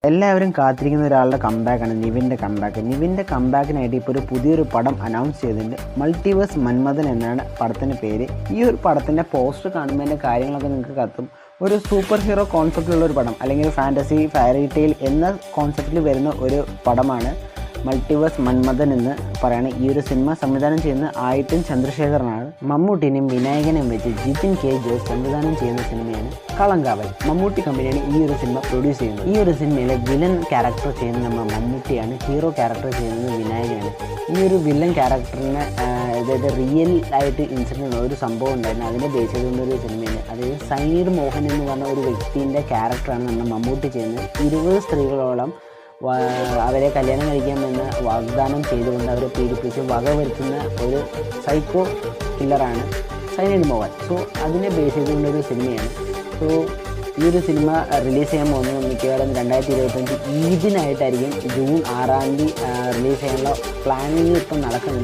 എല്ലാവരും കാത്തിരിക്കുന്ന ഒരാളുടെ കംബാക്കാണ് നിവിൻ്റെ കംബാക്ക്. നിവിൻ്റെ കംബാക്കിനായിട്ട് ഇപ്പോൾ ഒരു പുതിയൊരു പടം അനൗൺസ് ചെയ്തിട്ടുണ്ട്. മൾട്ടിവേഴ്സ് മന്മഥൻ എന്നാണ് പടത്തിൻ്റെ പേര്. ഈ ഒരു പടത്തിൻ്റെ പോസ്റ്റർ കാണുമ്പോൾ എൻ്റെ കാര്യങ്ങളൊക്കെ നിങ്ങൾക്ക് കത്തും. ഒരു സൂപ്പർ ഹീറോ കോൺസെപ്റ്റിലുള്ള ഒരു പടം, അല്ലെങ്കിൽ ഫാൻറ്റസി ഫയറി ടെയിൽ എന്ന കോൺസെപ്റ്റിൽ വരുന്ന ഒരു പടമാണ് മൾട്ടിവേഴ്സ് മന്മഥൻ എന്ന് പറയുന്നത്. ഈ ഒരു സിനിമ സംവിധാനം ചെയ്യുന്ന ആയിട്ടൻ ചന്ദ്രശേഖരനാണ്. മമ്മൂട്ടിനെയും വിനായകനെയും വെച്ച് ജിതിൻ കെ ജോസ് സംവിധാനം ചെയ്യുന്ന സിനിമയാണ് കളങ്കാവൽ. മമ്മൂട്ടി കമ്പനിയാണ് ഈ ഒരു സിനിമ പ്രൊഡ്യൂസ് ചെയ്യുന്നത്. ഈ ഒരു സിനിമയിലെ വില്ലൻ ക്യാരക്ടർ ചെയ്യുന്നത് നമ്മൾ മമ്മൂട്ടിയാണ്, ഹീറോ ക്യാരക്ടർ ചെയ്യുന്നത് വിനായകനാണ്. ഈ ഒരു വില്ലൻ ക്യാരക്ടറിന് അതായത് റിയൽ ആയിട്ട് ഇൻസിഡൻറ്റ് ഒരു സംഭവം ഉണ്ടായിരുന്നു, അതിനെ ബേസ് ചെയ്തുകൊണ്ടൊരു സിനിമയാണ്. അതായത് സൈനീഡ് മോഹൻ എന്ന് പറഞ്ഞ ഒരു വ്യക്തിൻ്റെ ക്യാരക്ടറാണ് നമ്മൾ മമ്മൂട്ടി ചെയ്യുന്നത്. 20 സ്ത്രീകളോളം അവരെ കല്യാണം കഴിക്കാമെന്ന് വാഗ്ദാനം ചെയ്തുകൊണ്ട് അവരെ പീഡിപ്പിച്ച് വകവരുത്തുന്ന ഒരു സൈക്കോ കില്ലറാണ് സൈനീഡ് മോഹൻ. സോ അതിനെ ബേസ് ചെയ്തുകൊണ്ടൊരു സിനിമയാണ്. സോ ഈ ഒരു സിനിമ റിലീസ് ചെയ്യാൻ പോകുന്നത് മിക്കവാറും 2025 ഈദിനായിട്ടായിരിക്കും. ജൂൺ 6 റിലീസ് ചെയ്യാനുള്ള പ്ലാനിങ് ഇപ്പം നടക്കുന്നുണ്ട്.